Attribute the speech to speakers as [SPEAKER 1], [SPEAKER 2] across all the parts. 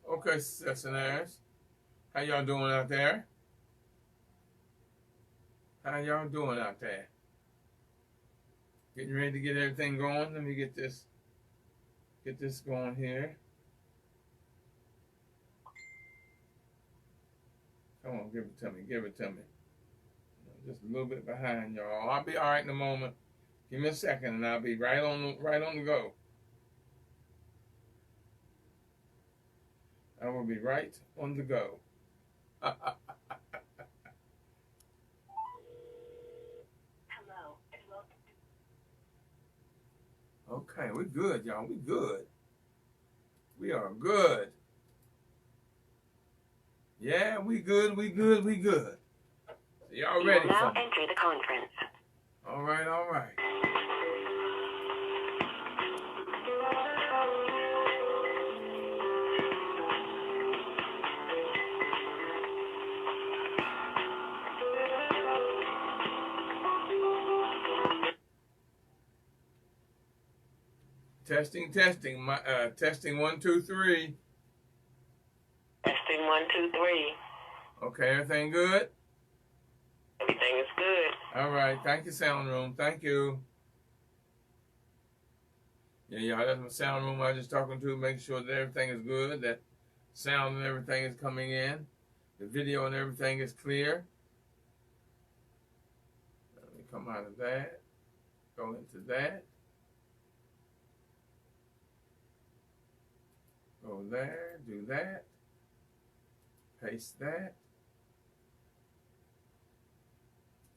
[SPEAKER 1] Okay, citizens. How y'all doing out there? How y'all doing out there? Getting ready to get everything going. Let me get this going here. Come on, give it to me. Give it to me. Just a little bit behind y'all. I'll be all right in a moment. Give me a second, and I'll be right on the go. I will be right on the go. Okay, we're good, y'all. We good. We are good. Yeah, we good. We good. We good. So y'all ready?
[SPEAKER 2] You will now enter the conference.
[SPEAKER 1] All right. All right. Testing. Testing 1, 2, 3.
[SPEAKER 2] Testing 1, 2, 3.
[SPEAKER 1] Okay, everything good?
[SPEAKER 2] Everything is good.
[SPEAKER 1] All right. Thank you, sound room. Thank you. Yeah, y'all. That's my sound room I was just talking to. Make sure that everything is good. That sound and everything is coming in. The video and everything is clear. Let me come out of that. Go into that. Go there, do that, paste that,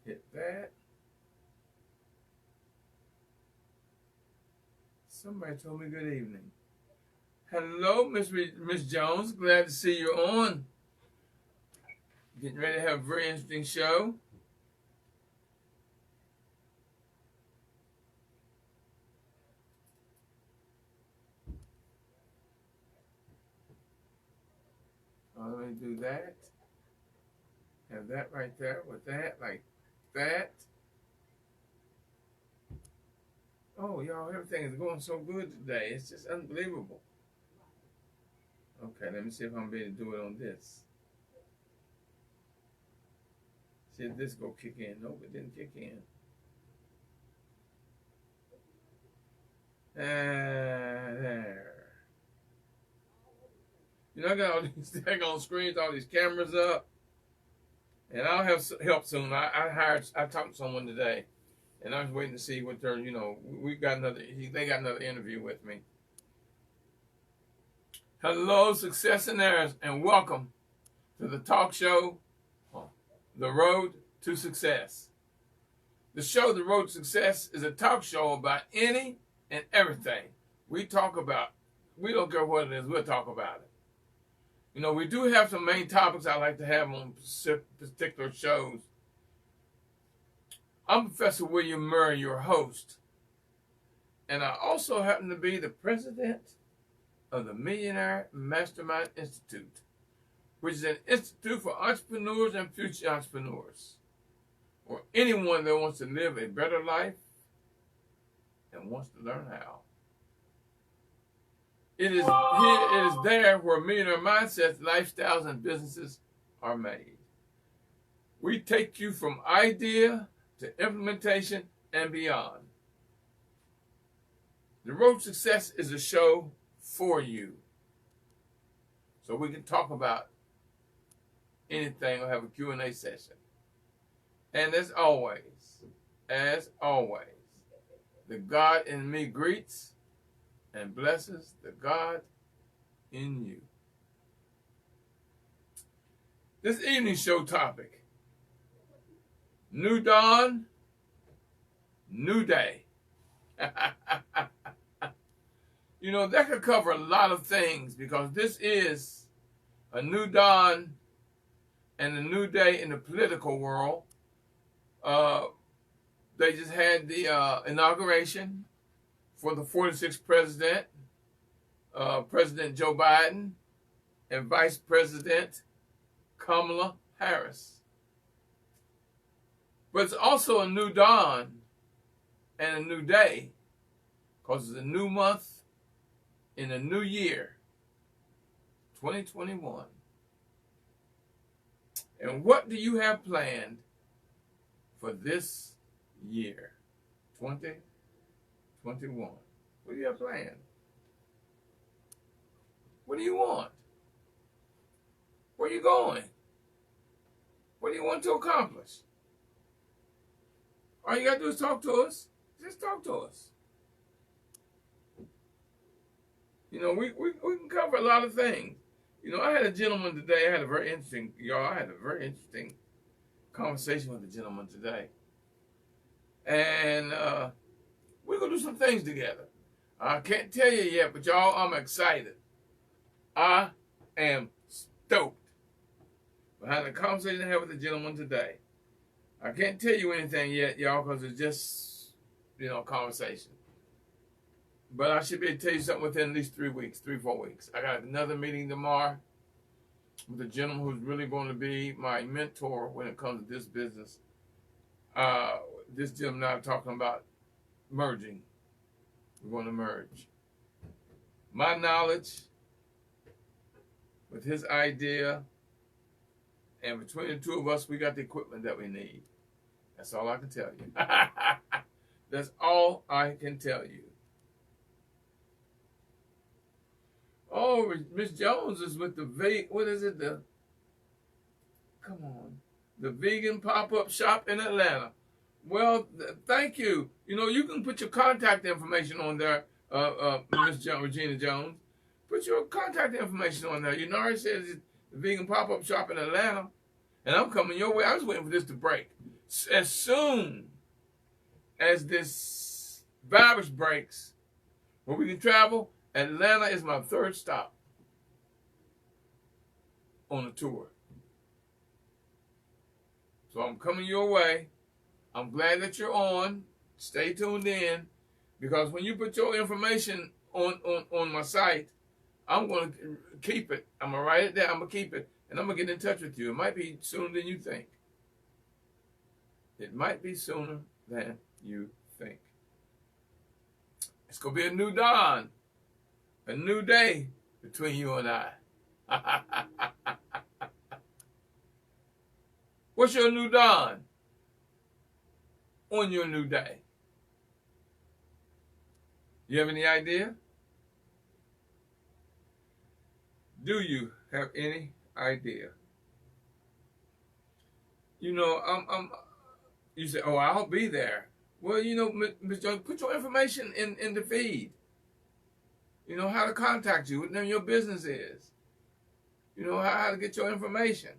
[SPEAKER 1] hit that. Somebody told me good evening. Hello, Miss Jones. Glad to see you on. Getting ready to have a very interesting show. Let me do that. Have that right there with that, like that. Oh, y'all, everything is going so good today. It's just unbelievable. Okay, let me see if I'm able to do it on this. See if this go kick in. Nope, it didn't kick in. There. You know, I got all these daggone screens, all these cameras up, and I'll have help soon. I talked to someone today, and I was waiting to see what their, they got another interview with me. Hello, successionaires, and welcome to the talk show, The Road to Success. The show, The Road to Success, is a talk show about any and everything. We don't care what it is, we'll talk about it. We do have some main topics I like to have on particular shows. I'm Professor William Murray, your host. And I also happen to be the president of the Millionaire Mastermind Institute, which is an institute for entrepreneurs and future entrepreneurs, or anyone that wants to live a better life and wants to learn how. It is there where millionaire mindsets, lifestyles, and businesses are made. We take you from idea to implementation and beyond. The Road to Success is a show for you. So we can talk about anything or have a Q&A session. And as always, the God in me greets and blesses the God in you. This evening's show topic: New Dawn, New Day. That could cover a lot of things, because this is a new dawn and a new day in the political world. They just had the inauguration for the 46th president, President Joe Biden, and Vice President Kamala Harris. But it's also a new dawn and a new day, because it's a new month in a new year, 2021. And what do you have planned for this year, 2021? What do you have planned? What do you want? Where are you going? What do you want to accomplish? All you got to do is talk to us. Just talk to us. You know, we can cover a lot of things. You know, I had a gentleman today. I had a very interesting conversation with a gentleman today. And we're going to do some things together. I can't tell you yet, but y'all, I'm excited. I am stoked. I had a conversation I had with a gentleman today. I can't tell you anything yet, y'all, because it's just, you know, conversation. But I should be able to tell you something within at least 3 weeks, 4 weeks. I got another meeting tomorrow with a gentleman who's really going to be my mentor when it comes to this business. This gentleman and I are talking about merging. We're going to merge. My knowledge with his idea, and between the two of us, we got the equipment that we need. That's all I can tell you. That's all I can tell you. Oh, Miss Jones is with the the vegan pop-up shop in Atlanta. Well, thank you. You know, you can put your contact information on there, Miss Regina Jones. Put your contact information on there. You know, I said it's the vegan pop-up shop in Atlanta, and I'm coming your way. I was waiting for this to break. As soon as this virus breaks, where we can travel, Atlanta is my third stop on the tour. So I'm coming your way. I'm glad that you're on. Stay tuned in, because when you put your information on my site, I'm going to keep it. I'm going to write it down. I'm going to keep it. And I'm going to get in touch with you. It might be sooner than you think. It might be sooner than you think. It's going to be a new dawn. A new day between you and I. What's your new dawn on your new day? You have any idea? Do you have any idea? You know, you say, oh, I'll be there. Well, you know, Ms. Jones, put your information in the feed. You know, how to contact you, what name your business is. You know, how to get your information,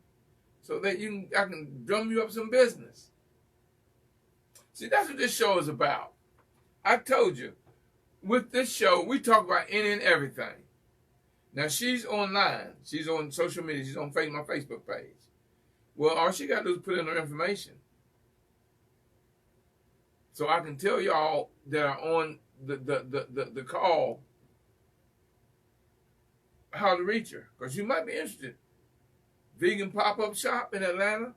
[SPEAKER 1] so that I can drum you up some business. See, that's what this show is about. I told you, with this show, we talk about any and everything. Now, she's online. She's on social media. She's on my Facebook page. Well, all she got to do is put in her information, so I can tell y'all that are on the call how to reach her, because you might be interested. Vegan pop-up shop in Atlanta.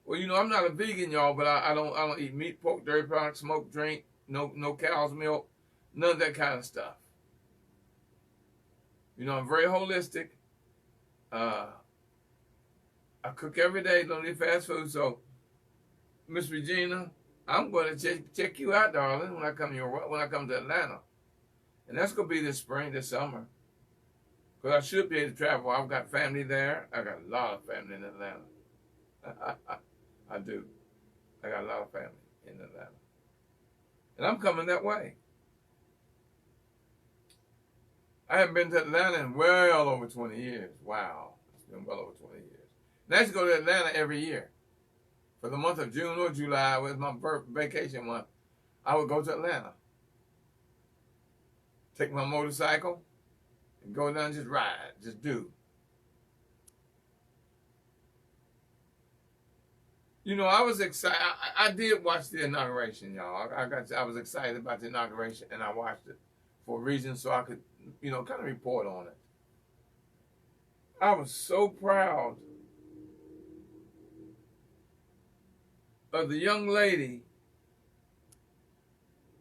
[SPEAKER 1] Well, you know, I'm not a vegan, y'all, but I don't eat meat, pork, dairy products, smoked drink, no cow's milk, none of that kind of stuff. You know, I'm very holistic. I cook every day, don't eat fast food. So, Miss Regina, I'm going to check you out, darling, when I come to Atlanta, and that's going to be this spring, this summer. Because I should be able to travel. I've got family there. I got a lot of family in Atlanta. I do. I got a lot of family in Atlanta. And I'm coming that way. I haven't been to Atlanta in well over 20 years. Wow. It's been well over 20 years. And I used to go to Atlanta every year. For the month of June or July, was my vacation month, I would go to Atlanta. Take my motorcycle and go down and just ride, just do. You know, I was excited. I did watch the inauguration, y'all. I was excited about the inauguration, and I watched it for a reason, so I could, you know, kind of report on it. I was so proud of the young lady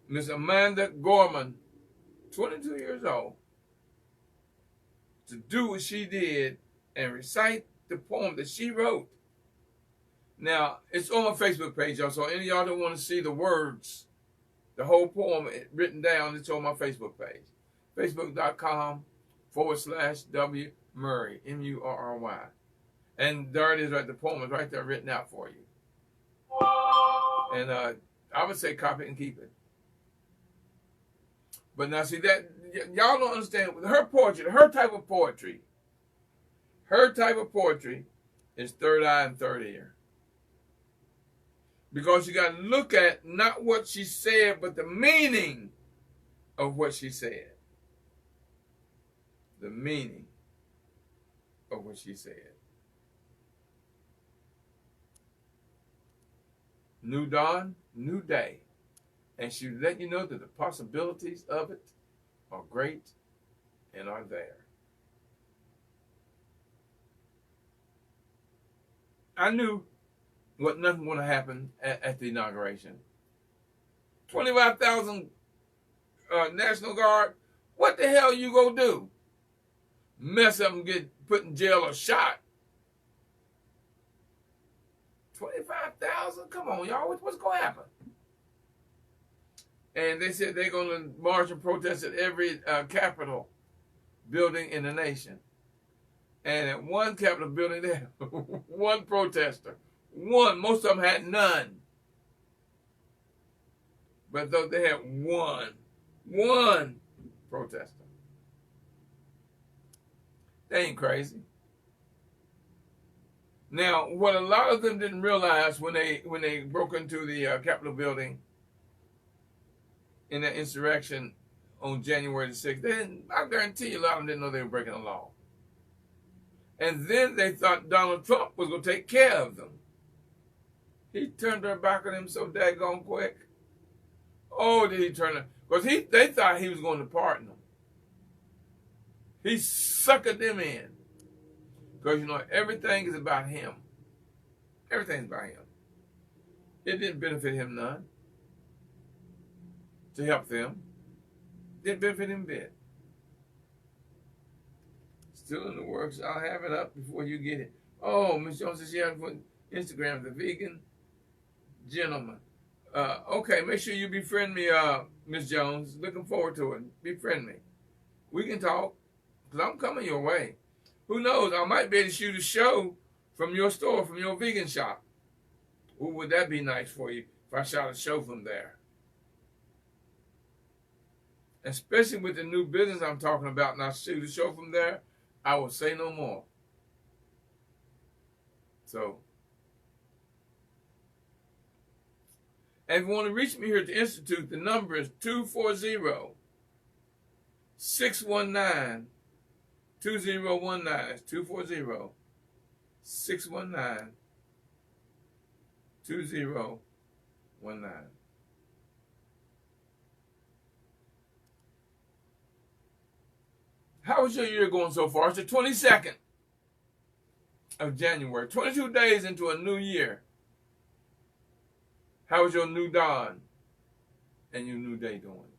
[SPEAKER 1] Miss Amanda Gorman, 22 years old, to do what she did and recite the poem that she wrote. Now, it's on my Facebook page, y'all, so any of y'all that want to see the words, the whole poem written down, it's on my Facebook page. Facebook.com/W Murray, Murry. And there it is, right? The poem is right there written out for you. And I would say copy it and keep it. But now, see, that y'all don't understand. Her poetry, her type of poetry is third eye and third ear. Because you got to look at not what she said, but the meaning of what she said. The meaning of what she said. New dawn, new day. And she let you know that the possibilities of it are great and are there. I knew nothing was going to happen at the inauguration. 25,000 National Guard. What the hell you gonna do? Mess up and get put in jail or shot? 25,000? Come on, y'all. What's going to happen? And they said they're going to march and protest at every Capitol building in the nation. And at one Capitol building, they had one protester. One. Most of them had none. But though they had one protester. They ain't crazy. Now, what a lot of them didn't realize when they broke into the Capitol building in that insurrection on January the 6th, I guarantee you a lot of them didn't know they were breaking the law. And then they thought Donald Trump was going to take care of them. He turned their back on them so daggone quick. Oh, did he turn it? Because they thought he was going to pardon them. He suckered them in. Because, everything is about him. Everything's about him. It didn't benefit him none to help them. Didn't benefit him a bit. Still in the works. I'll have it up before you get it. Oh, Miss Jones says she has put Instagram, the vegan gentleman. Okay, make sure you befriend me, Miss Jones. Looking forward to it. Befriend me. We can talk, because I'm coming your way. Who knows? I might be able to shoot a show from your store, from your vegan shop. Ooh, would that be nice for you if I shot a show from there? Especially with the new business I'm talking about, and I shoot a show from there, I will say no more. So, and if you want to reach me here at the Institute, the number is 240-619-2019. That's 240-619-2019. How is your year going so far? It's the 22nd of January, 22 days into a new year. How is your new dawn and your new day doing?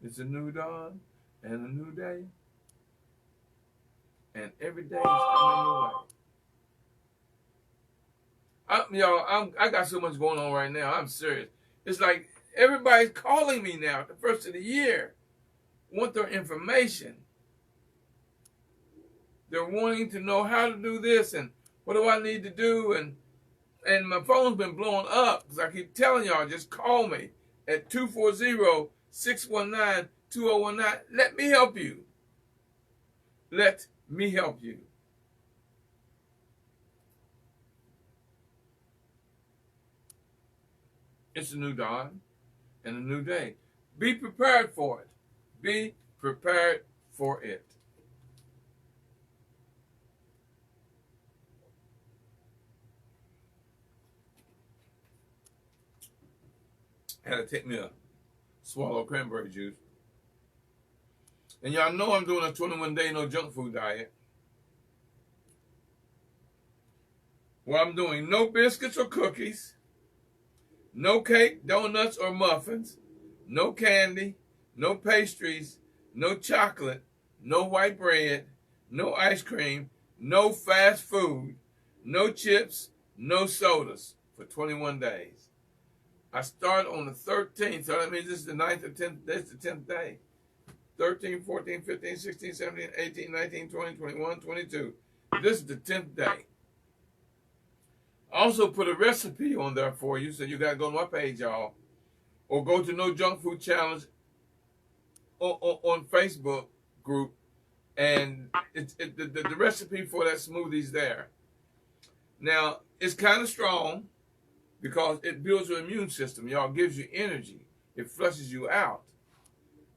[SPEAKER 1] It's a new dawn and a new day, and every day is coming your way. I got so much going on right now. I'm serious. It's like everybody's calling me now at the first of the year, want their information. They're wanting to know how to do this and what do I need to do, and my phone's been blowing up because I keep telling y'all, just call me at 240-619-2019. Let me help you. Let me help you. It's a new dawn and a new day. Be prepared for it. Be prepared for it. Had to take me a swallow of cranberry juice. And y'all know I'm doing a 21-day no junk food diet. What I'm doing, no biscuits or cookies, No cake, donuts, or muffins. No candy. No pastries. No chocolate. No white bread. No ice cream. No fast food. No chips. No sodas for 21 days. I start on the 13th, so that means this is the 9th or 10th. This is the 10th day. 13, 14, 15, 16, 17, 18, 19, 20, 21, 22. This is the 10th day. I also put a recipe on there for you, so you got to go to my page, y'all. Or go to No Junk Food Challenge on Facebook group, and the recipe for that smoothie's there. Now, it's kind of strong because it builds your immune system, y'all. It gives you energy. It flushes you out.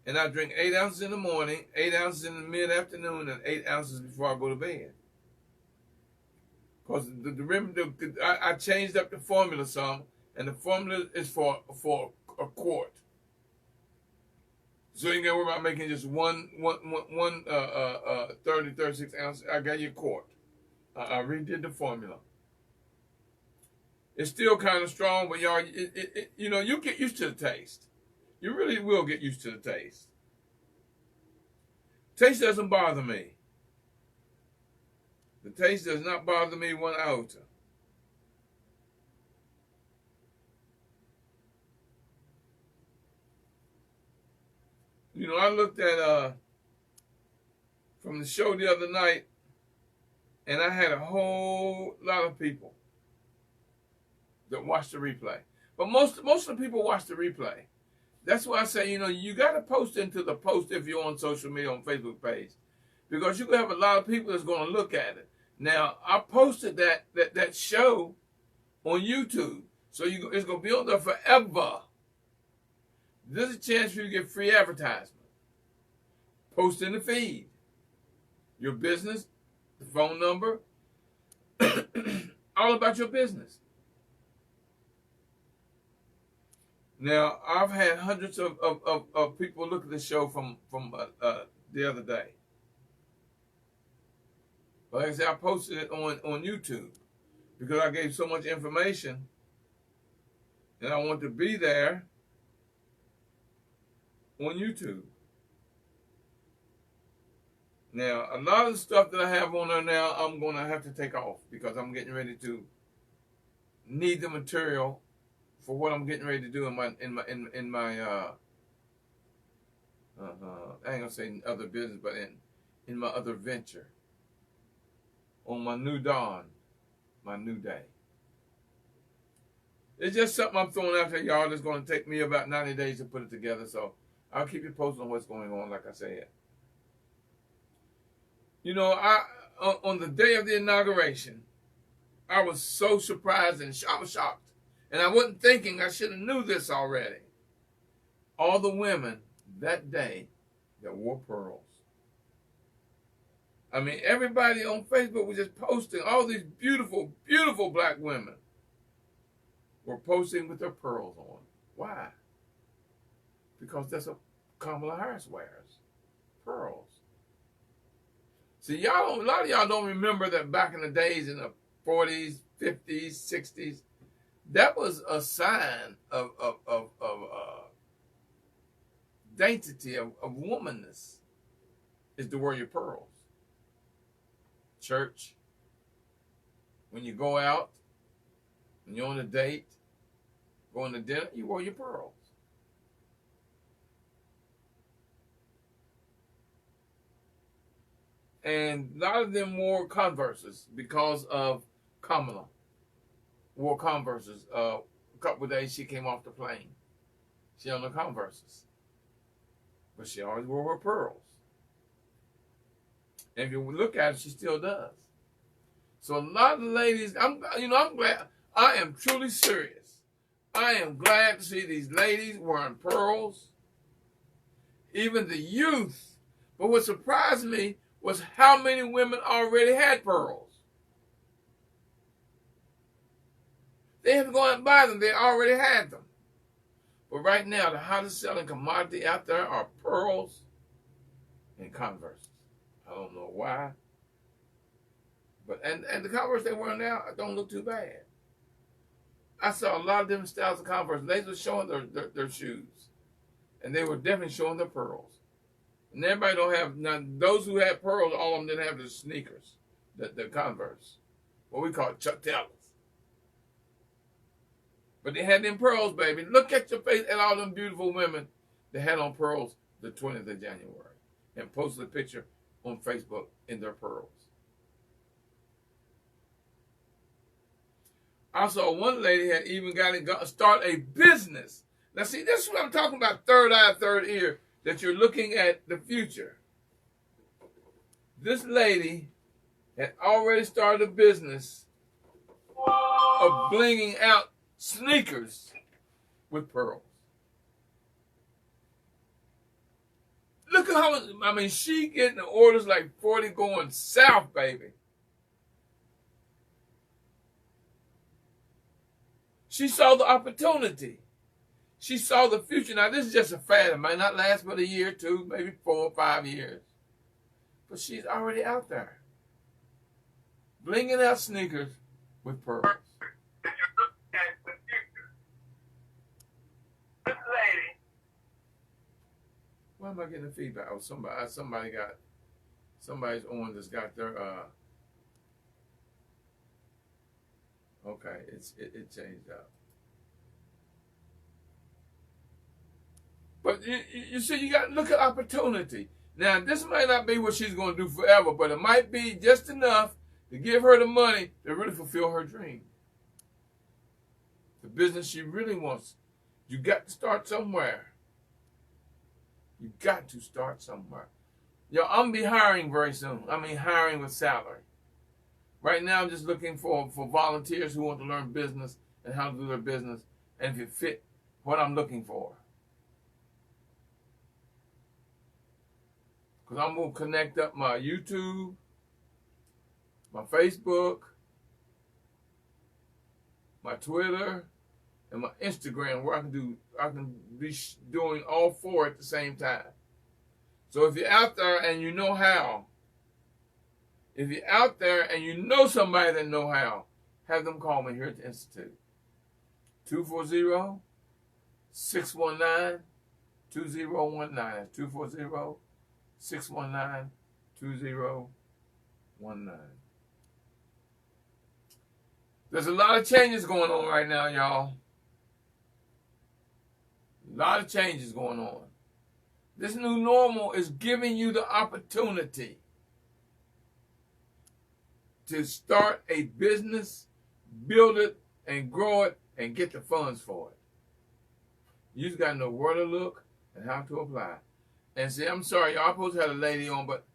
[SPEAKER 1] And I drink 8 ounces in the morning, 8 ounces in the mid-afternoon, and 8 ounces before I go to bed. Because I changed up the formula some, and the formula is for a quart. So you ain't got to worry about making just one 30, 36 ounces. I got you a quart. I redid the formula. It's still kind of strong, but y'all, you get used to the taste. You really will get used to the taste. Taste doesn't bother me. The taste does not bother me one iota. I looked at from the show the other night, and I had a whole lot of people that watched the replay. But most of the people watch the replay. That's why I say, you got to post into the post if you're on social media, on Facebook page, because you're going to have a lot of people that's going to look at it. Now, I posted that show on YouTube, so it's going to be on there forever. There's a chance for you to get free advertisement. Post in the feed. Your business, the phone number, all about your business. Now, I've had hundreds of people look at the show from the other day. But like I said, I posted it on YouTube because I gave so much information and I want to be there on YouTube. Now, a lot of the stuff that I have on there now, I'm going to have to take off because I'm getting ready to need the material for what I'm getting ready to do in my I ain't gonna say other business, but in my other venture, on my new dawn, my new day. It's just something I'm throwing out there, y'all. That's going to take me about 90 days to put it together. So I'll keep you posted on what's going on, like I said. On the day of the inauguration, I was so surprised and I was shocked. And I wasn't thinking, I should have knew this already. All the women that day that wore pearls. I mean, everybody on Facebook was just posting. All these beautiful, beautiful black women were posting with their pearls on. Why? Because that's what Kamala Harris wears. Pearls. See, a lot of y'all don't remember that back in the days in the 40s, 50s, 60s, that was a sign of dainty, of womanness, is to wear your pearls. Church, when you go out, when you're on a date, going to dinner, you wear your pearls. And a lot of them wore Converses because of Kamala. Wore Converses. A couple of days she came off the plane. She on the Converses. But she always wore her pearls. And if you look at it, she still does. So a lot of the ladies, I'm glad. I am truly serious. I am glad to see these ladies wearing pearls. Even the youth. But what surprised me was how many women already had pearls. They had to go out and buy them. They already had them. But right now, the hottest selling commodity out there are pearls and Converses. I don't know why. But and the Converse they wear now don't look too bad. I saw a lot of different styles of Converse. They were showing their shoes. And they were definitely showing their pearls. And everybody don't have, now those who had pearls, all of them didn't have the sneakers, the Converse. What we call Chuck Taylors. But they had them pearls, baby. Look at your face at all them beautiful women that had on pearls the 20th of January and posted a picture on Facebook in their pearls. I saw one lady had even got to start a business. Now, see, this is what I'm talking about, third eye, third ear, that you're looking at the future. This lady had already started a business of blinging out sneakers with pearls. Look at how, I mean, she getting the orders like 40 going south, baby. She saw the opportunity. She saw the future. Now, this is just a fad. It might not last but a year or two, maybe 4 or 5 years. But she's already out there. Blinging out sneakers with pearls. This lady. Why am I getting the feedback? Oh, somebody's on that's got their, okay, it changed up. But you see, you got to look at opportunity. Now, this might not be what she's going to do forever, but it might be just enough to give her the money to really fulfill her dream. The business she really wants. You got to start somewhere. You got to start somewhere. Yo, I'm going to be hiring very soon. I mean, hiring with salary. Right now, I'm just looking for volunteers who want to learn business and how to do their business and if it fit what I'm looking for. Because I'm going to connect up my YouTube, my Facebook, my Twitter, and my Instagram, where I can be doing all 4 at the same time. So if you're out there and you know how, if you're out there and you know somebody that know how, have them call me here at the Institute. 240-619-2019. 240-619-2019. There's a lot of changes going on right now, y'all. A lot of changes going on. This new normal is giving you the opportunity to start a business, build it, and grow it, and get the funds for it. You just got to know where to look and how to apply. And see, I'm sorry, y'all supposed to have a lady on, but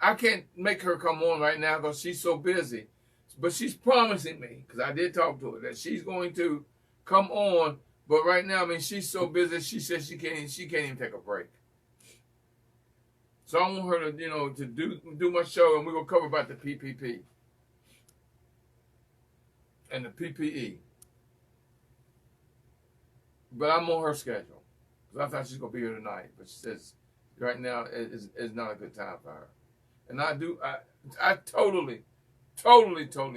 [SPEAKER 1] I can't make her come on right now because she's so busy. But she's promising me, because I did talk to her, that she's going to come on. But right now, I mean, she's so busy, she says she can't even take a break. So I want her to, to do my show, and we're going to cover about the PPP and the PPE. But I'm on her schedule, because I thought she's going to be here tonight. But she says right now is not a good time for her. And I totally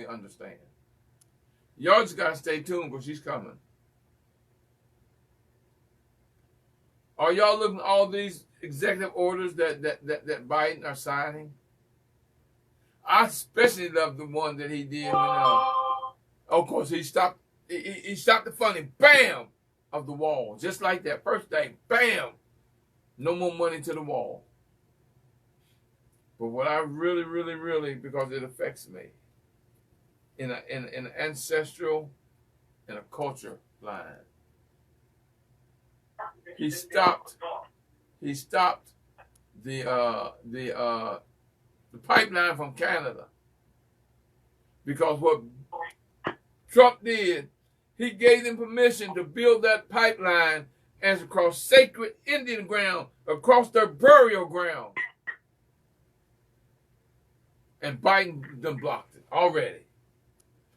[SPEAKER 1] understand. Y'all just got to stay tuned because she's coming. Are y'all looking at all these executive orders that Biden are signing? I especially love the one that he did when, of course, he stopped the funding, bam, of the wall. Just like that. First day, bam, no more money to the wall. But what I really, because it affects me in an ancestral and a culture line. He stopped the pipeline from Canada because what Trump did, he gave them permission to build that pipeline and across sacred Indian ground, across their burial ground. And Biden done blocked it already.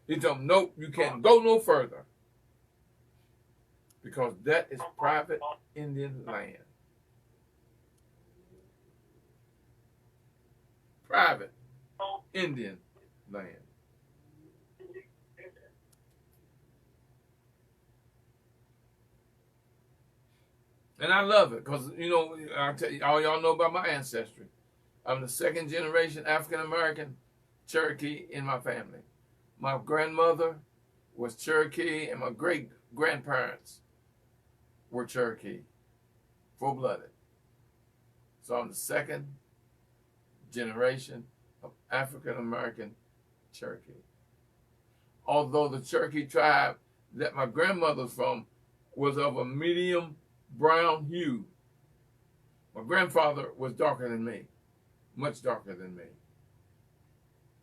[SPEAKER 1] He told them, nope, you can't go no further. Because that is private Indian land. Private Indian land. And I love it because, you know, I tell you, all y'all know about my ancestry. I'm the second generation African-American Cherokee in my family. My grandmother was Cherokee, and my great-grandparents were Cherokee, full-blooded. So I'm the second generation of African-American Cherokee. Although the Cherokee tribe that my grandmother's from was of a medium brown hue, my grandfather was darker than me, much darker than me.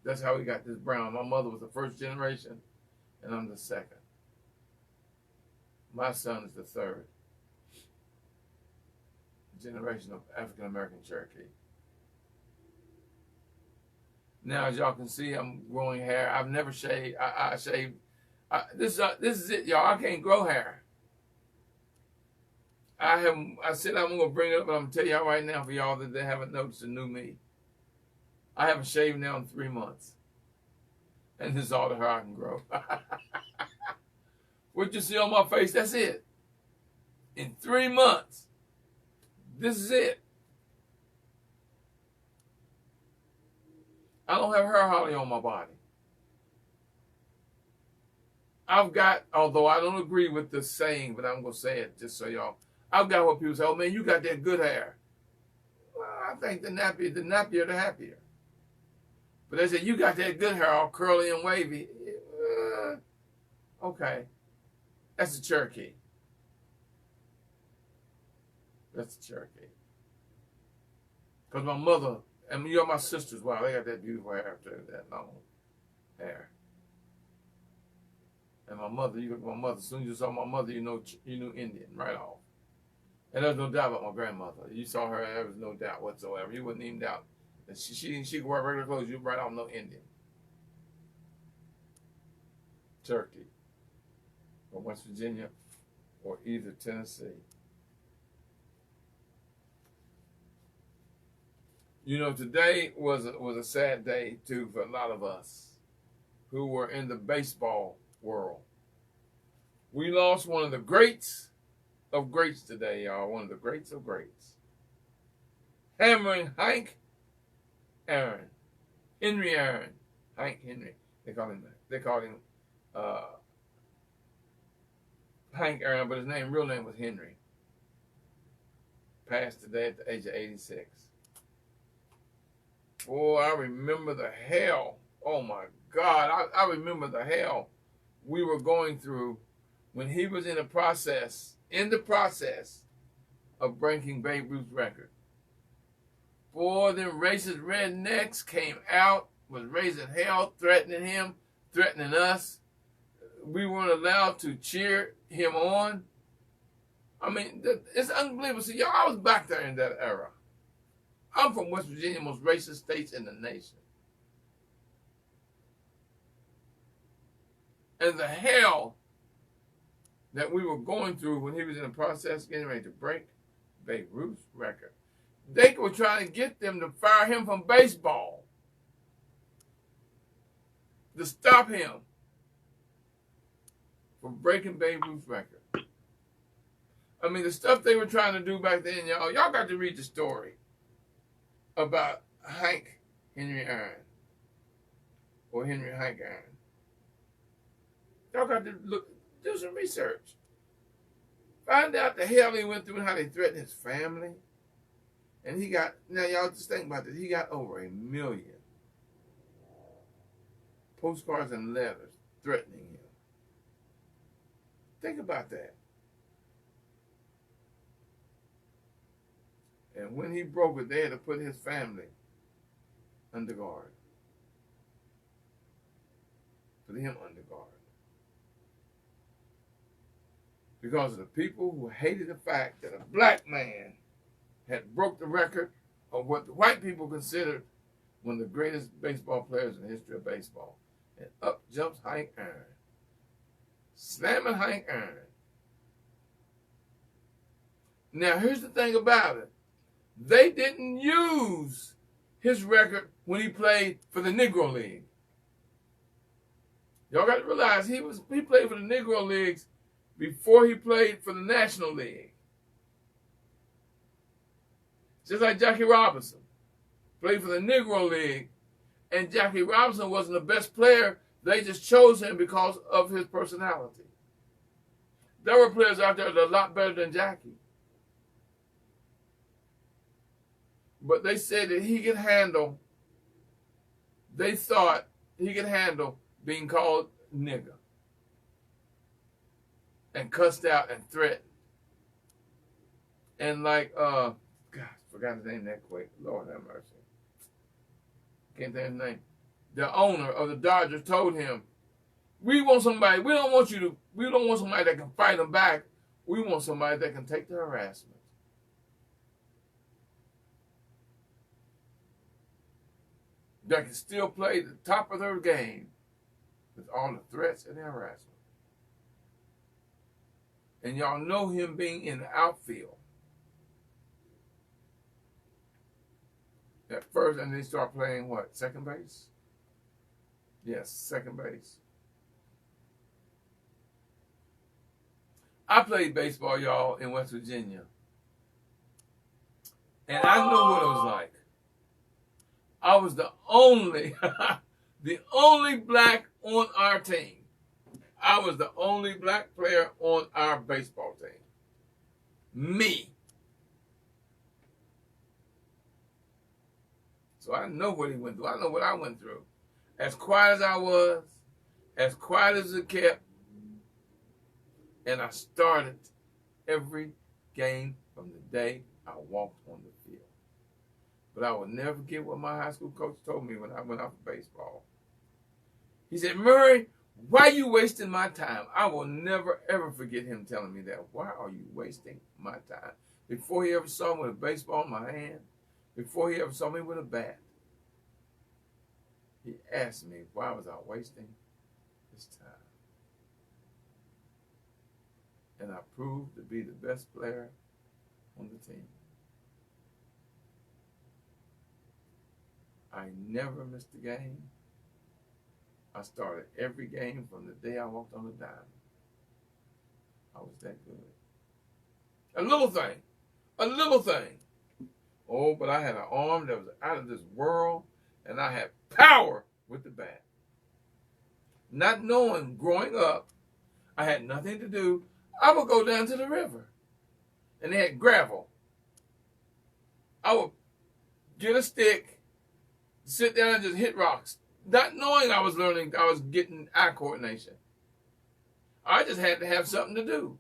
[SPEAKER 1] That's how we got this brown. My mother was the first generation, and I'm the second. My son is the third generation of African-American Cherokee. Now, as y'all can see, I'm growing hair. I've never shaved. I shaved. This is it, y'all. I can't grow hair. I said I'm gonna bring it up, but I'm gonna tell y'all right now, for y'all that they haven't noticed the new me. I haven't shaved now in 3 months, and this is all the hair I can grow. What you see on my face, that's it. In 3 months, this is it. I don't have hair hardly on my body. I've got, although I don't agree with the saying, but I'm going to say it just so y'all. I've got what people say, oh man, you got that good hair. Well, I think the nappier, the happier. But they say, you got that good hair all curly and wavy. Okay. That's a Cherokee. That's a Cherokee. Because my mother, and you're my sisters, wow, they got that beautiful hair too, that long hair. And my mother, you look at my mother, as soon as you saw my mother, you knew Indian right off. And there's no doubt about my grandmother. You saw her, there was no doubt whatsoever. You wouldn't even doubt that she could wear regular clothes, you right off no Indian. Cherokee, or West Virginia, or either Tennessee. You know, today was a sad day too for a lot of us who were in the baseball world. We lost one of the greats of greats today, y'all. One of the greats of greats. Hammering Hank Aaron. Henry Aaron. Hank Henry. They call him Hank Aaron, but his real name was Henry. Passed today at the age of 86. Boy, I remember the hell. Oh my God, I remember the hell we were going through when he was in the process of breaking Babe Ruth's record. Boy, them racist rednecks came out, was raising hell, threatening him, threatening us. We weren't allowed to cheer him on. I mean, it's unbelievable. See, y'all, I was back there in that era. I'm from West Virginia, most racist states in the nation. And the hell that we were going through when he was in the process getting ready to break Babe Ruth's record. They were trying to get them to fire him from baseball, to stop him from breaking Babe Ruth's record. I mean, the stuff they were trying to do back then, y'all got to read the story about Hank Henry Aaron, or Henry Hank Aaron. Y'all got to do some research. Find out the hell he went through and how they threatened his family. And he got, now y'all just think about this, he got over 1 million postcards and letters threatening him. Think about that. And when he broke it, they had to put his family under guard. Put him under guard. Because of the people who hated the fact that a black man had broke the record of what the white people considered one of the greatest baseball players in the history of baseball. And up jumps Hank Aaron, slamming Hank Aaron. Now, here's the thing about it. They didn't use his record when he played for the Negro League. Y'all got to realize he played for the Negro Leagues before he played for the National League. Just like Jackie Robinson played for the Negro League, and Jackie Robinson wasn't the best player. They just chose him because of his personality. There were players out there that are a lot better than Jackie. But they said that he could handle, they thought he could handle being called nigger and cussed out and threatened. And like, God, forgot his name that quick. Lord have mercy. Can't think of his name. The owner of the Dodgers told him, we don't want somebody that can fight them back. We want somebody that can take the harassment. That can still play the top of their game with all the threats and the harassment. And y'all know him being in the outfield. At first, and they start playing what? Second base? Yes, second base. I played baseball, y'all, in West Virginia. And I know what it was like. I was the only black on our team. I was the only black player on our baseball team. Me. So I know what he went through. I know what I went through. As quiet as I was, as quiet as it kept, and I started every game from the day I walked on the field. But I will never forget what my high school coach told me when I went out for baseball. He said, Murray, why are you wasting my time? I will never, ever forget him telling me that. Why are you wasting my time? Before he ever saw me with a baseball in my hand, before he ever saw me with a bat, he asked me, why was I wasting his time? And I proved to be the best player on the team. I never missed a game. I started every game from the day I walked on the diamond. I was that good. A little thing. Oh, but I had an arm that was out of this world, and I had power with the bat. Not knowing, growing up, I had nothing to do. I would go down to the river, and they had gravel. I would get a stick, sit down and just hit rocks, not knowing I was getting eye coordination. I just had to have something to do.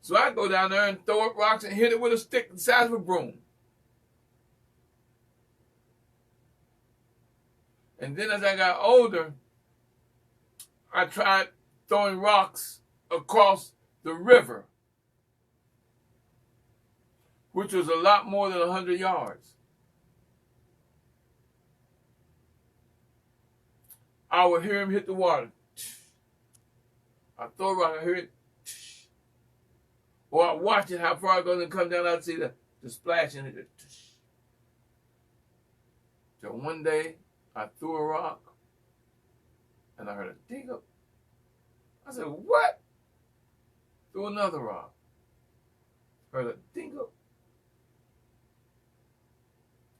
[SPEAKER 1] So I'd go down there and throw up rocks and hit it with a stick the size of a broom. And then as I got older, I tried throwing rocks across the river, which was a lot more than 100 yards. I would hear him hit the water. I throw a rock, I hear it. Or I watch it, how far it goes and come down, I'd see the splash in it. So one day, I threw a rock, and I heard a ding up. I said, what? Threw another rock. Heard a ding up.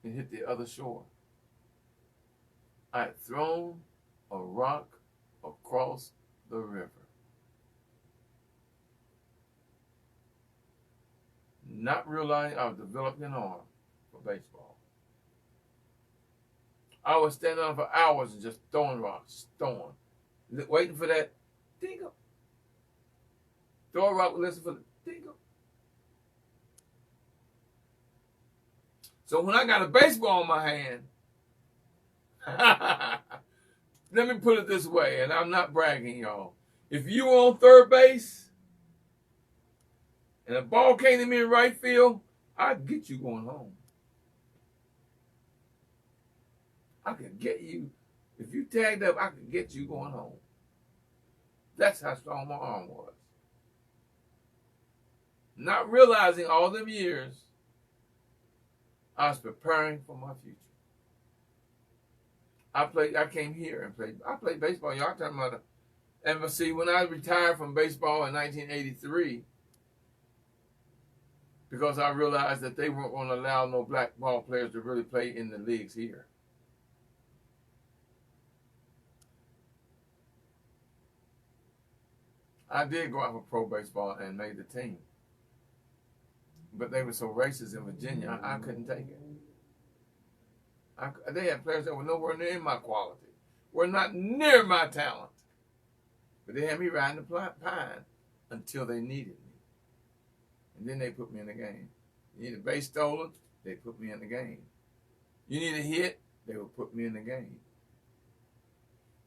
[SPEAKER 1] And hit the other shore. I had thrown a rock across the river. Not realizing I was developing an arm for baseball. I was standing on for hours and just throwing rocks, waiting for that ding up. Throw a rock, listen for the ding up. So when I got a baseball in my hand, let me put it this way, and I'm not bragging, y'all. If you were on third base and a ball came to me in right field, I'd get you going home. I could get you, if you tagged up, I could get you going home. That's how strong my arm was. Not realizing all them years, I was preparing for my future. I came here and played baseball. Y'all talking about and see, when I retired from baseball in 1983, because I realized that they weren't going to allow no black ball players to really play in the leagues here. I did go out for pro baseball and made the team. But they were so racist in Virginia, I couldn't take it. They had players that were nowhere near my quality, were not near my talent. But they had me riding the pine until they needed me. And then they put me in the game. You need a base stolen, they put me in the game. You need a hit, they would put me in the game.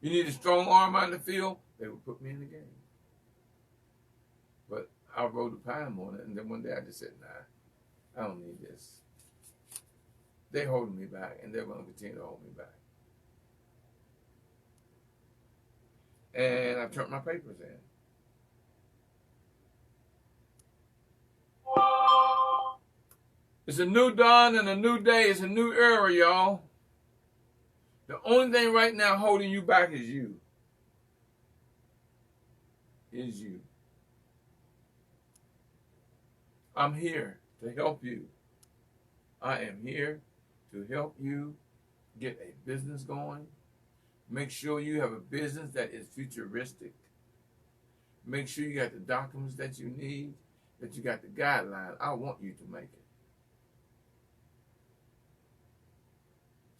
[SPEAKER 1] You need a strong arm on the field, they would put me in the game. But I rode the pine on it, and then one day I just said, nah, I don't need this. They're holding me back, and they're going to continue to hold me back. And I turned my papers in. It's a new dawn and a new day. It's a new era, y'all. The only thing right now holding you back is you. Is you. I'm here to help you. I am here to help you get a business going. Make sure you have a business that is futuristic. Make sure you got the documents that you need, that you got the guidelines. I want you to make it.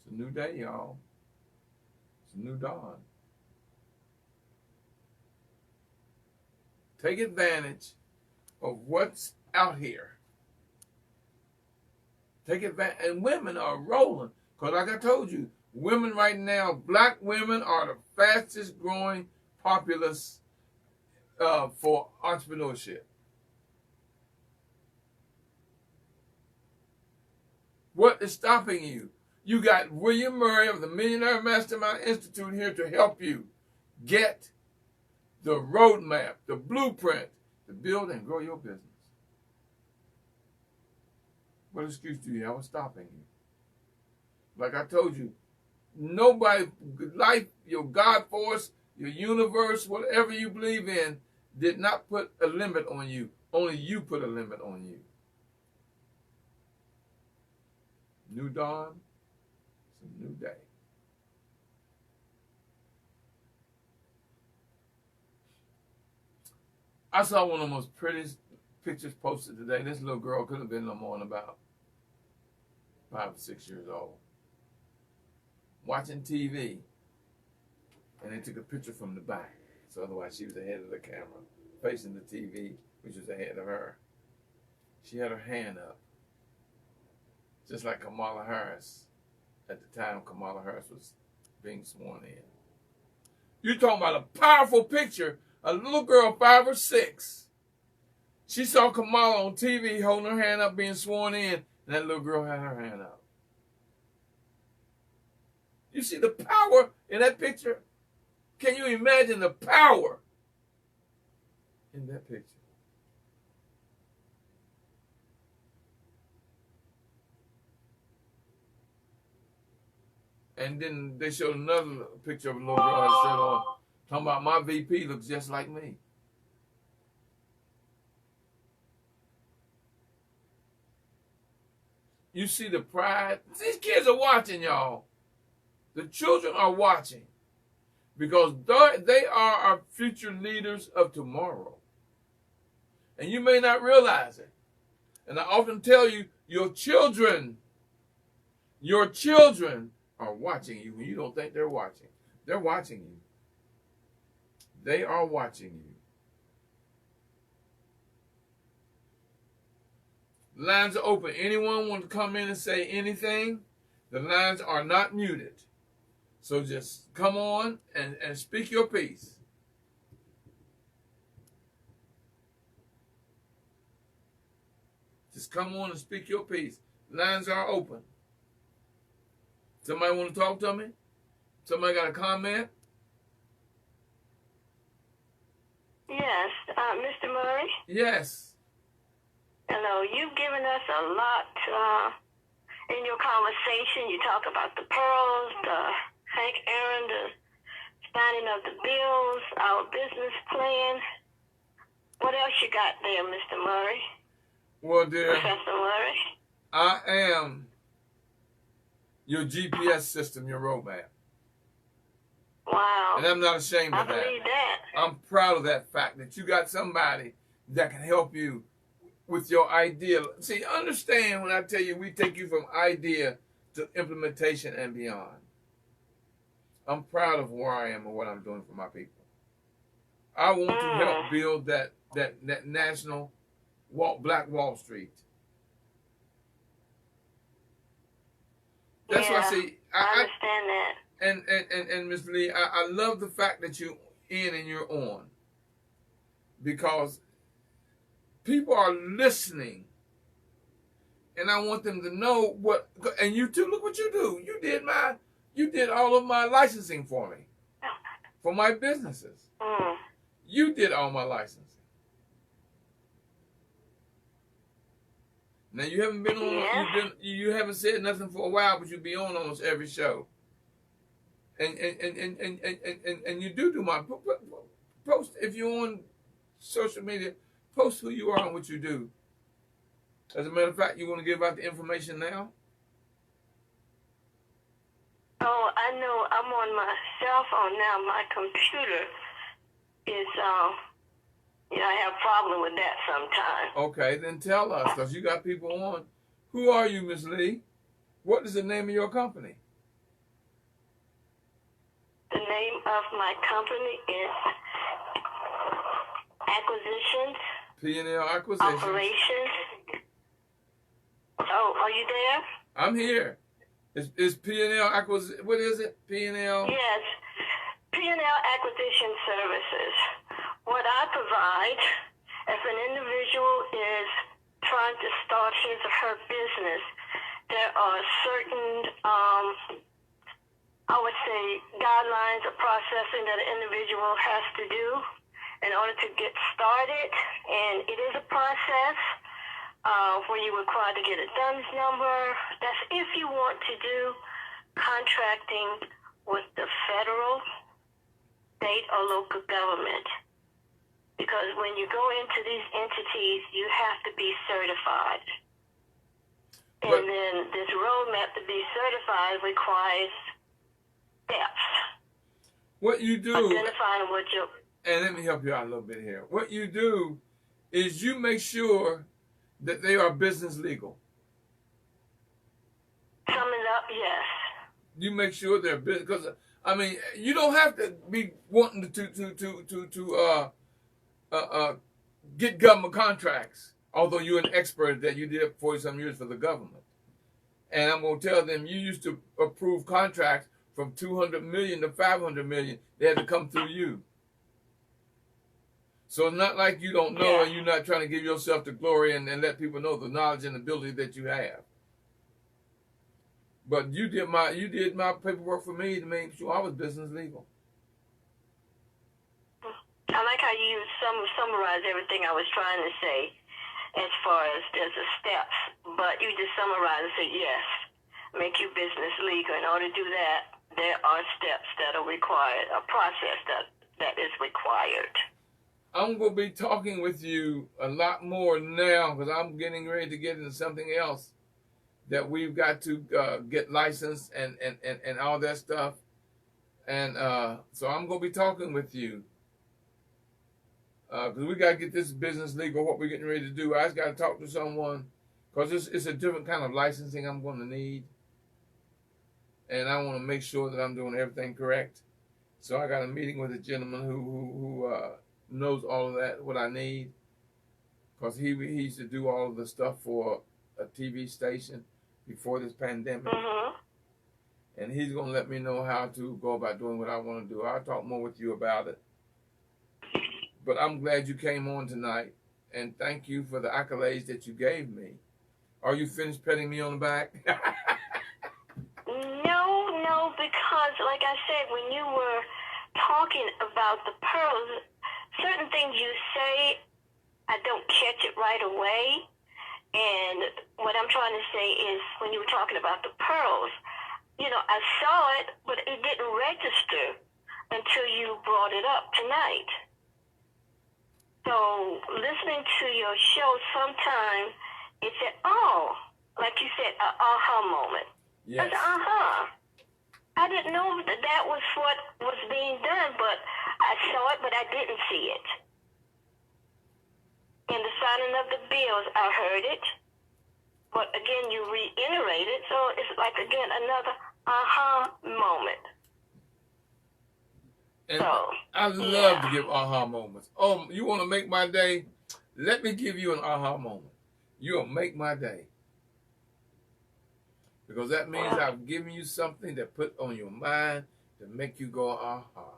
[SPEAKER 1] It's a new day, y'all. It's a new dawn. Take advantage of what's out here. Take advantage. And women are rolling. Because like I told you, women right now, black women are the fastest growing populace for entrepreneurship. What is stopping you? You got William Murray of the Millionaire Mastermind Institute here to help you get the roadmap, the blueprint to build and grow your business. What excuse do you have? What's stopping you? Like I told you, nobody, life, your God force, your universe, whatever you believe in, did not put a limit on you. Only you put a limit on you. New dawn, it's a new day. I saw one of the most prettiest pictures posted today. This little girl could have been no more than about 5 or 6 years old. Watching TV. And they took a picture from the back. So otherwise she was ahead of the camera, facing the TV, which was ahead of her. She had her hand up. Just like Kamala Harris. At the time Kamala Harris was being sworn in. You're talking about a powerful picture. A little girl, 5 or 6. She saw Kamala on TV holding her hand up being sworn in, and that little girl had her hand up. You see the power in that picture? Can you imagine the power in that picture? And then they showed another picture of a little girl that said, talking about my VP looks just like me. You see the pride. These kids are watching, y'all. The children are watching because they are our future leaders of tomorrow. And you may not realize it. And I often tell you, your children are watching you when you don't think they're watching. They're watching you. They are watching you. The lines are open. Anyone want to come in and say anything? The lines are not muted. So just come on and speak your piece. Just come on and speak your piece. Lines are open. Somebody want to talk to me? Somebody got a comment?
[SPEAKER 2] Yes, Mr. Murray.
[SPEAKER 1] Yes.
[SPEAKER 2] Hello, you've given us a lot in your conversation. You talk about the pearls, the Hank Aaron, the signing of the bills, our business plan. What else you got there, Mr. Murray?
[SPEAKER 1] Well, dear,
[SPEAKER 2] Professor Murray?
[SPEAKER 1] I am your GPS system, your roadmap.
[SPEAKER 2] Wow.
[SPEAKER 1] And I'm not ashamed
[SPEAKER 2] I
[SPEAKER 1] of that.
[SPEAKER 2] believe that.
[SPEAKER 1] I'm proud of that fact that you got somebody that can help you with your idea. See, understand when I tell you we take you from idea to implementation and beyond. I'm proud of where I am and what I'm doing for my people. I want to help build that national Black Wall Street. That's why I say
[SPEAKER 2] I understand that.
[SPEAKER 1] And Ms. Lee, I love the fact that you're in and you're on, because people are listening, and I want them to know what. And you too, look what you do. You did all of my licensing for me, for my businesses. You did all my licensing. Now you haven't been on. You haven't said nothing for a while, but you be on almost every show. And you do my post. If you're on social media, post who you are and what you do. As a matter of fact, you want to give out the information now?
[SPEAKER 2] Oh, I know. I'm on my cell phone now. My computer is, I have a problem with that sometimes.
[SPEAKER 1] Okay, then tell us, because you got people on. Who are you, Ms. Lee? What is the name of your company?
[SPEAKER 2] The name of my company is Acquisitions.
[SPEAKER 1] P&L Acquisitions.
[SPEAKER 2] Operations. Oh, are you there?
[SPEAKER 1] I'm here. Is P&L Acquisitions, what is it? P&L?
[SPEAKER 2] Yes. P&L Acquisition Services. What I provide, if an individual is trying to start his or her business, there are certain I would say guidelines or processing that an individual has to do in order to get started. And it is a process where you require to get a DUNS number. That's if you want to do contracting with the federal, state, or local government. Because when you go into these entities, you have to be certified. And then this roadmap to be certified requires steps.
[SPEAKER 1] What you do,
[SPEAKER 2] identifying what you,
[SPEAKER 1] and let me help you out a little bit here. What you do is you make sure that they are business legal.
[SPEAKER 2] Sum it up, yes.
[SPEAKER 1] You make sure they're business, because I mean, you don't have to be wanting to get government contracts. Although you're an expert that you did 40-some years for the government, and I'm gonna tell them you used to approve contracts from 200 million to 500 million. They had to come through you. So it's not like you don't know and you're not trying to give yourself the glory and let people know the knowledge and ability that you have. But you did my paperwork for me to make sure I was business legal.
[SPEAKER 2] I like how you summarize everything I was trying to say as far as there's a steps, but you just summarize and say, yes, make your business legal. In order to do that, there are steps that are required, a process that is required.
[SPEAKER 1] I'm going to be talking with you a lot more now because I'm getting ready to get into something else that we've got to get licensed and all that stuff. And so I'm going to be talking with you because we got to get this business legal, what we're getting ready to do. I just got to talk to someone because it's a different kind of licensing I'm going to need. And I want to make sure that I'm doing everything correct. So I got a meeting with a gentleman who knows all of that, what I need. Because he used to do all of the stuff for a TV station before this pandemic.
[SPEAKER 2] Mm-hmm.
[SPEAKER 1] And he's going to let me know how to go about doing what I want to do. I'll talk more with you about it. But I'm glad you came on tonight. And thank you for the accolades that you gave me. Are you finished patting me on the back?
[SPEAKER 2] No, because like I said, when you were talking about the pearls, certain things you say, I don't catch it right away. And what I'm trying to say is when you were talking about the pearls, I saw it, but it didn't register until you brought it up tonight. So listening to your show, sometimes it said, oh, like you said, an aha moment.
[SPEAKER 1] Yes.
[SPEAKER 2] I said, I didn't know that was what was being done, but I saw it, but I didn't see it. In the signing of the bills, I heard it, but again, you reiterated, so it's like, again, another aha moment.
[SPEAKER 1] And
[SPEAKER 2] So,
[SPEAKER 1] I love to give aha moments. Oh, you want to make my day? Let me give you an aha moment. You'll make my day. Because that means I've given you something that put on your mind to make you go aha.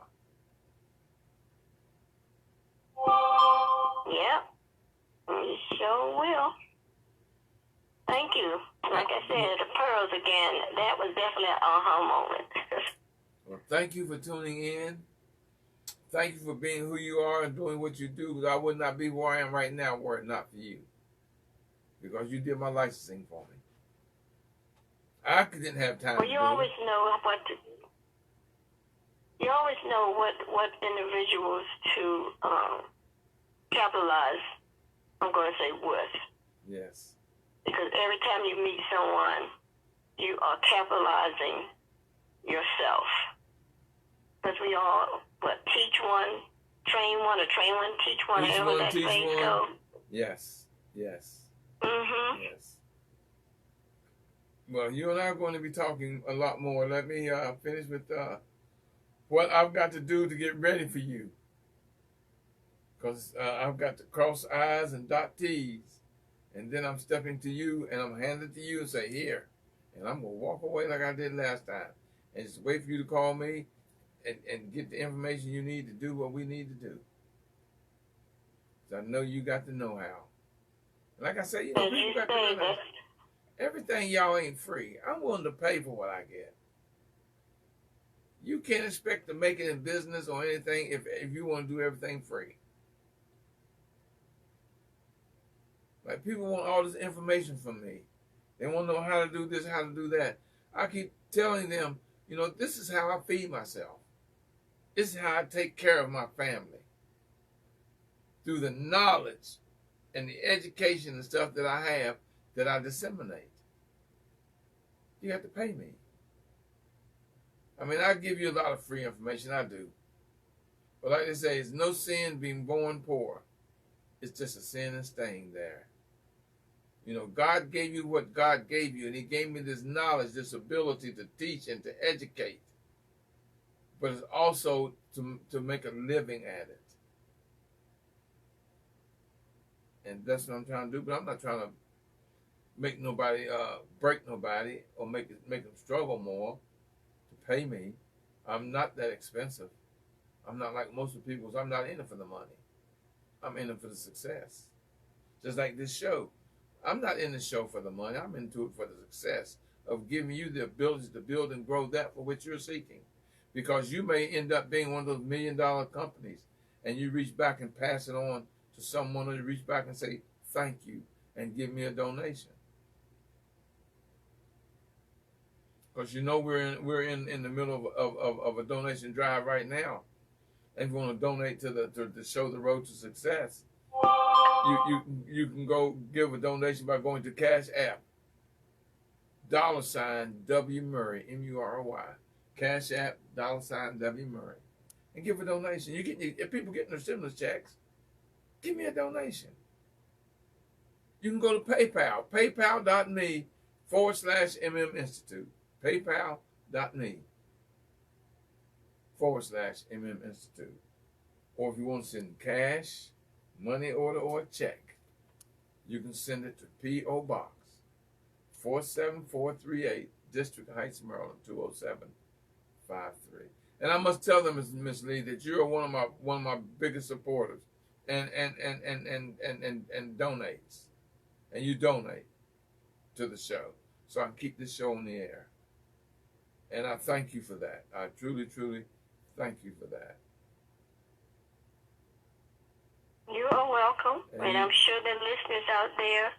[SPEAKER 2] Yeah, you sure will. Thank you. Like I said, the pearls again, that was definitely an aha moment.
[SPEAKER 1] Well, thank you for tuning in. Thank you for being who you are and doing what you do, because I would not be where I am right now were it not for you. Because you did my licensing for me. I didn't have time
[SPEAKER 2] well,
[SPEAKER 1] to
[SPEAKER 2] you
[SPEAKER 1] do
[SPEAKER 2] always
[SPEAKER 1] it.
[SPEAKER 2] know you always know what individuals to capitalize, I'm going to say, with.
[SPEAKER 1] Yes.
[SPEAKER 2] Because every time you meet someone, you are capitalizing yourself. Because we all, teach one, train one, or train one, teach one,
[SPEAKER 1] Teach
[SPEAKER 2] however
[SPEAKER 1] one,
[SPEAKER 2] that
[SPEAKER 1] teach
[SPEAKER 2] phrase
[SPEAKER 1] one.
[SPEAKER 2] goes.
[SPEAKER 1] Yes. Yes.
[SPEAKER 2] Mm-hmm.
[SPEAKER 1] Yes. Well, you and I are going to be talking a lot more. Let me finish with what I've got to do to get ready for you. Because I've got to cross I's and dot T's. And then I'm stepping to you and I'm handing it to you and say, here. And I'm going to walk away like I did last time. And just wait for you to call me and get the information you need to do what we need to do. Because I know you got the know-how. Like I said, people got to realize everything y'all ain't free. I'm willing to pay for what I get. You can't expect to make it in business or anything if you want to do everything free. Like, people want all this information from me. They want to know how to do this, how to do that. I keep telling them, this is how I feed myself. This is how I take care of my family. Through the knowledge and the education and stuff that I have that I disseminate. You have to pay me. I mean, I give you a lot of free information, I do. But like they say, it's no sin being born poor. It's just a sin and staying there. God gave you what God gave you, and he gave me this knowledge, this ability to teach and to educate. But it's also to make a living at it. And that's what I'm trying to do. But I'm not trying to make nobody, break nobody, or make them struggle more to pay me. I'm not that expensive. I'm not like most of the people. I'm not in it for the money. I'm in it for the success. Just like this show. I'm not in the show for the money. I'm into it for the success of giving you the ability to build and grow that for which you're seeking. Because you may end up being one of those $1 million companies, and you reach back and pass it on to someone, or you reach back and say, thank you, and give me a donation. Because we're in the middle of a donation drive right now. And if you want to donate to the show, The Road to Success, you can go give a donation by going to Cash App, $W Murray, M-U-R-R-Y, Cash App, $W Murray, and give a donation. If people getting their stimulus checks, give me a donation. You can go to PayPal, paypal.me/MM Institute, paypal.me/MM Institute. Or if you want to send cash, money order, or a check, you can send it to P.O. Box 47438, District Heights, Maryland 20753. And I must tell them, Miss Lee, that you're one of my biggest supporters, and donates, and you donate to the show, so I can keep this show on the air. And I thank you for that. I truly, truly thank you for that.
[SPEAKER 2] You are welcome, and I'm sure the listeners out there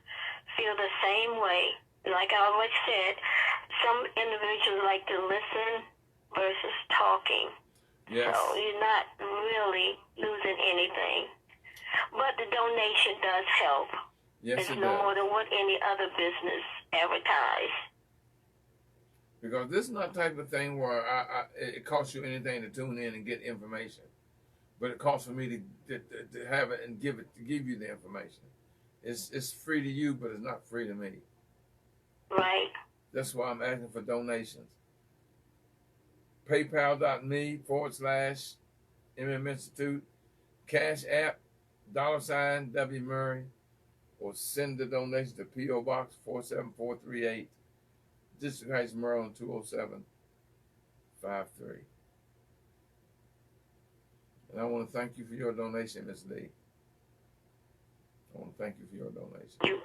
[SPEAKER 2] feel the same way. Like I always said, some individuals like to listen versus talking.
[SPEAKER 1] Yes.
[SPEAKER 2] So you're not really losing anything. But the donation does help.
[SPEAKER 1] Yes,
[SPEAKER 2] it's
[SPEAKER 1] it
[SPEAKER 2] no
[SPEAKER 1] does.
[SPEAKER 2] more than what any other business advertise.
[SPEAKER 1] Because this is not the type of thing where it costs you anything to tune in and get information, but it costs for me to have it and give you the information. It's free to you, but it's not free to me.
[SPEAKER 2] Right.
[SPEAKER 1] That's why I'm asking for donations. PayPal.me/MM Institute, Cash App, $W Murray, or send the donation to P.O. Box 47438, District Heights, Maryland 20753. And I want to thank you for your donation, Ms. Lee. I want to thank you for your donation.
[SPEAKER 2] You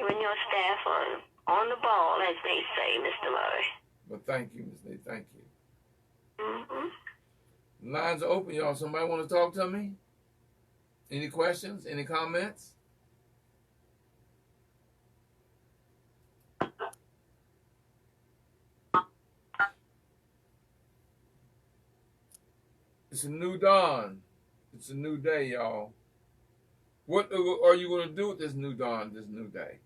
[SPEAKER 2] and your staff are on the ball, as they say, Mr. Murray.
[SPEAKER 1] But thank you, Ms. Lee. Thank you.
[SPEAKER 2] Mm-hmm.
[SPEAKER 1] Lines are open, y'all. Somebody want to talk to me? Any questions? Any comments? It's a new dawn. It's a new day, y'all. What are you going to do with this new dawn, this new day?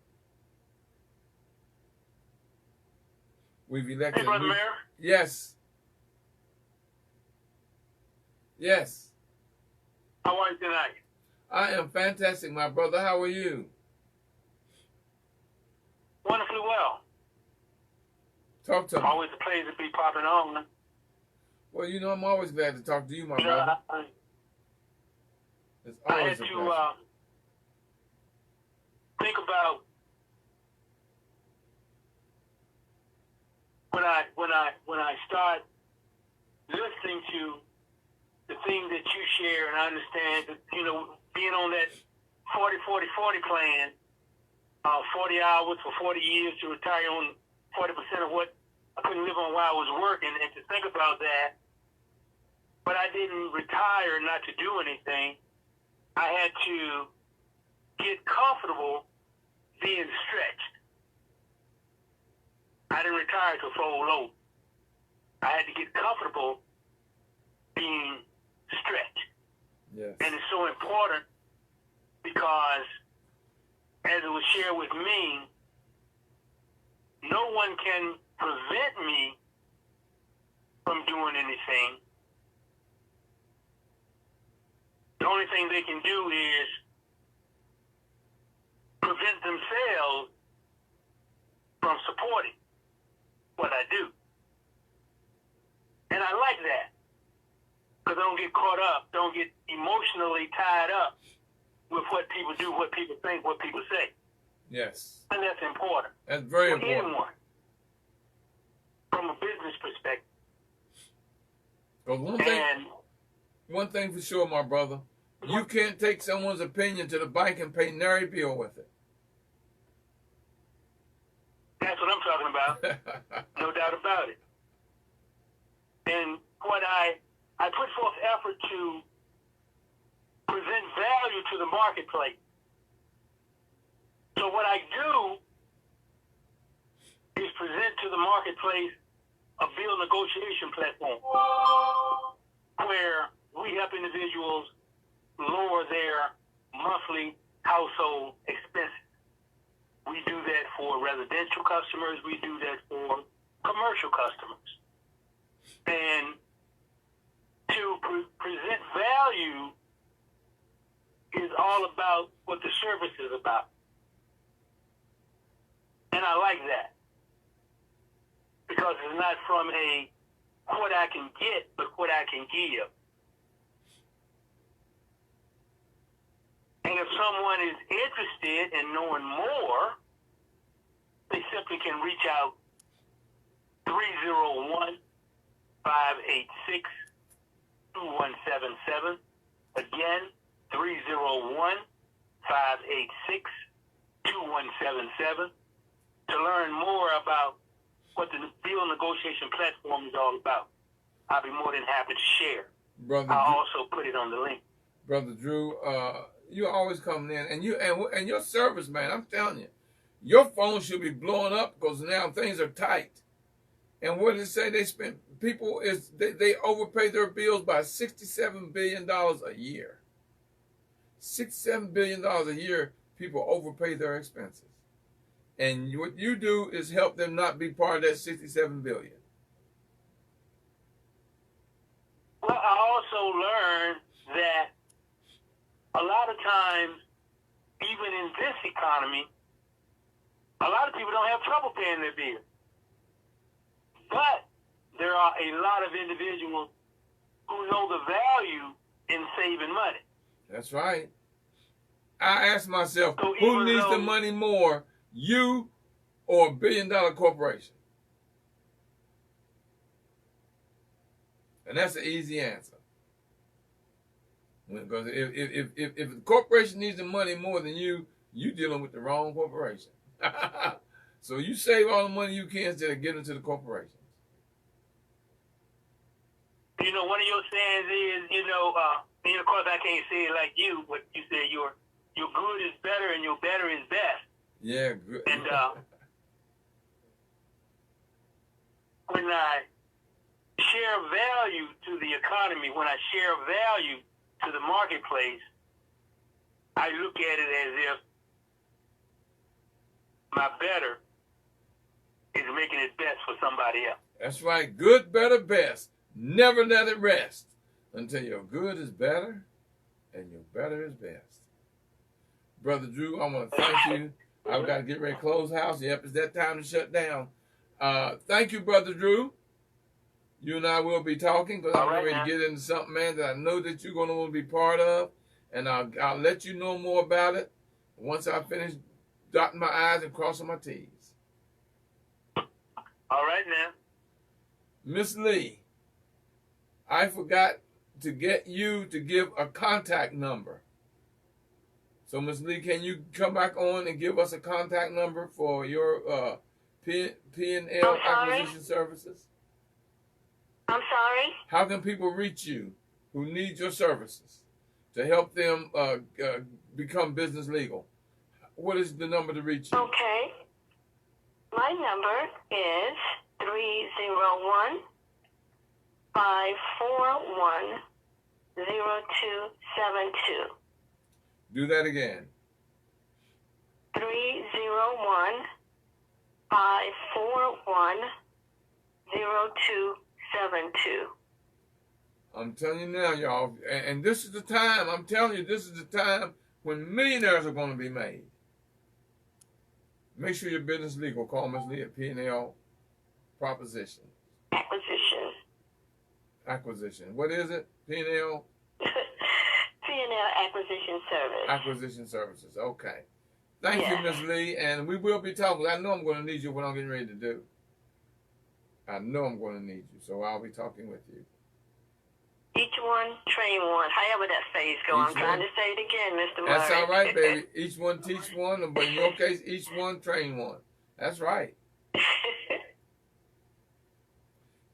[SPEAKER 1] We've elected.
[SPEAKER 3] Hey, Brother Mayor.
[SPEAKER 1] Yes. Yes.
[SPEAKER 3] How are you tonight?
[SPEAKER 1] I am fantastic, my brother. How are you?
[SPEAKER 3] Wonderfully well.
[SPEAKER 1] Talk to me.
[SPEAKER 3] Always a pleasure to be popping on.
[SPEAKER 1] Well, you know, I'm always glad to talk to you, my
[SPEAKER 3] You know,
[SPEAKER 1] brother. It's
[SPEAKER 3] I
[SPEAKER 1] always
[SPEAKER 3] had
[SPEAKER 1] a
[SPEAKER 3] to
[SPEAKER 1] pleasure.
[SPEAKER 3] think about when I start listening to the things that you share, and I understand that, you know, being on that 40-40-40 plan, 40 hours for 40 years to retire on 40% of what I couldn't live on while I was working, and to think about that, but I didn't retire not to do anything. I had to get comfortable being stretched. I didn't retire to fold low. I had to get comfortable being stretched.
[SPEAKER 1] Yes.
[SPEAKER 3] And it's so important because, as it was shared with me, no one can prevent me from doing anything. The only thing they can do is prevent themselves from supporting what I do. And I like that. Because I don't get caught up, don't get emotionally tied up with what people do, what people think, what people say.
[SPEAKER 1] Yes.
[SPEAKER 3] And that's important.
[SPEAKER 1] That's very
[SPEAKER 3] For
[SPEAKER 1] important.
[SPEAKER 3] anyone, from a business perspective.
[SPEAKER 1] Because
[SPEAKER 3] And
[SPEAKER 1] one thing for sure, my brother, you can't take someone's opinion to the bank and pay nary bill with it.
[SPEAKER 3] that's what I'm talking about. No doubt about it. And what I put forth effort to present value to the marketplace. So what I do is present to the marketplace a bill negotiation platform where we help individuals lower their monthly household expenses. We do that for residential customers. We do that for commercial customers. And to present value is all about what the service is about. And I like that. Because it's not from a what I can get, but what I can give. And if someone is interested in knowing more, they simply can reach out 301-586-2177. Again, 301-586-2177 to learn more about what the deal negotiation platform is all about. I'll be more than happy to share.
[SPEAKER 1] Brother
[SPEAKER 3] I'll
[SPEAKER 1] Drew,
[SPEAKER 3] also put it on the link.
[SPEAKER 1] Brother Drew, you're always coming in, and your service, man. I'm telling you, your phone should be blowing up because now things are tight. And what did it say? They spend they overpay their bills by $67 billion a year. $67 billion a year, people overpay their expenses. And what you do is help them not be part of that $67 billion.
[SPEAKER 3] Well, I also learned that a lot of times, even in this economy, a lot of people don't have trouble paying their bills. But there are a lot of individuals who know the value in saving money.
[SPEAKER 1] That's right. I ask myself,
[SPEAKER 3] So
[SPEAKER 1] who needs the
[SPEAKER 3] though-
[SPEAKER 1] money more, you or a billion-dollar corporation? And that's an easy answer. Because if the corporation needs the money more than you, you're dealing with the wrong corporation. So you save all the money you can instead of giving it to the corporations.
[SPEAKER 3] You know, one of your sayings is, and of course I can't say it like you, but you say your good is better and your better is best.
[SPEAKER 1] Yeah, good.
[SPEAKER 3] And when I share value to the economy, when I share value to the marketplace, I look at it as if my better is making it best for somebody else.
[SPEAKER 1] That's right. Good, better, best. Never let it rest until your good is better and your better is best. Brother Drew, I want to thank you. I've got to get ready to close the house. Yep, it's that time to shut down. Thank you, Brother Drew. You and I will be talking because I'm ready to get into something, man, that I know that you're going to want to be part of. And I'll let you know more about it once I finish dotting my I's and crossing my T's.
[SPEAKER 3] All right, now.
[SPEAKER 1] Miss Lee, I forgot to get you to give a contact number. So, Miss Lee, can you come back on and give us a contact number for your P&L acquisition services?
[SPEAKER 2] I'm sorry?
[SPEAKER 1] How can people reach you who need your services to help them become business legal? What is the number to reach you?
[SPEAKER 2] Okay. My number is 301-541-0272.
[SPEAKER 1] Do that again.
[SPEAKER 2] 301-541-0272.
[SPEAKER 1] I'm telling you now, y'all, and this is the time, I'm telling you, this is the time when millionaires are going to be made. Make sure your business legal. Call Ms. Lee at P&L Proposition. Acquisition. What is it? P&L?
[SPEAKER 2] P&L Acquisition Service.
[SPEAKER 1] Acquisition Services. Okay. Thank you, Ms. Lee, and we will be talking. I know I'm going to need you what I'm getting ready to do. I know I'm going to need you, so I'll be talking with you.
[SPEAKER 2] Each one, train one. However that phrase go. I'm trying to say it again, Mr. Murray.
[SPEAKER 1] That's all right, baby. Each one teach one, but in your case, each one train one. That's right.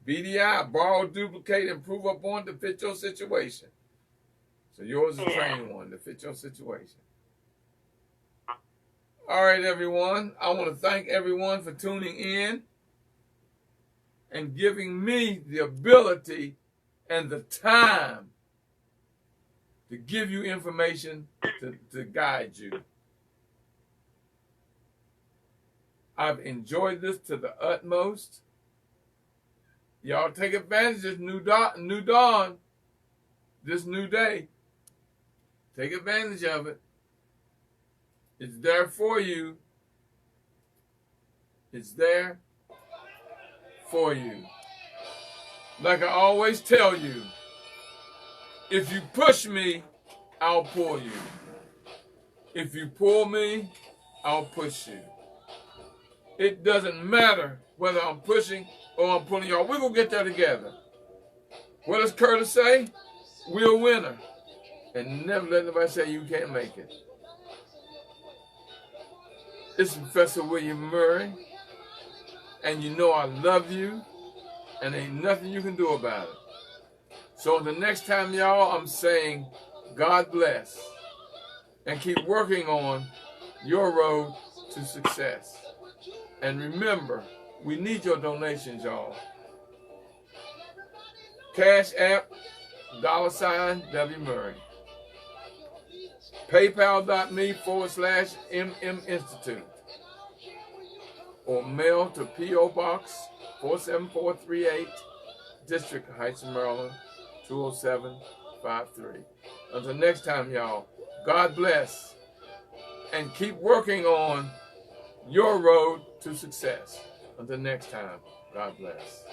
[SPEAKER 1] BDI, borrow, duplicate, improve upon to fit your situation. So yours is train one to fit your situation. All right, everyone. I want to thank everyone for tuning in and giving me the ability and the time to give you information to guide you. I've enjoyed this to the utmost. Y'all take advantage of this new dawn, this new day. Take advantage of it. It's there for you. It's there for you. Like I always tell you, if you push me, I'll pull you. If you pull me, I'll push you. It doesn't matter whether I'm pushing or I'm pulling y'all. We're going to get there together. What does Curtis say? We're a winner. And never let nobody say you can't make it. It's Professor William Murray. And you know I love you. And ain't nothing you can do about it. So the next time, y'all, I'm saying God bless. And keep working on your road to success. And remember, we need your donations, y'all. Cash App, $W Murray. PayPal.me/MM Institute. Or mail to P.O. Box 47438, District Heights, Maryland, 20753. Until next time, y'all, God bless. And keep working on your road to success. Until next time, God bless.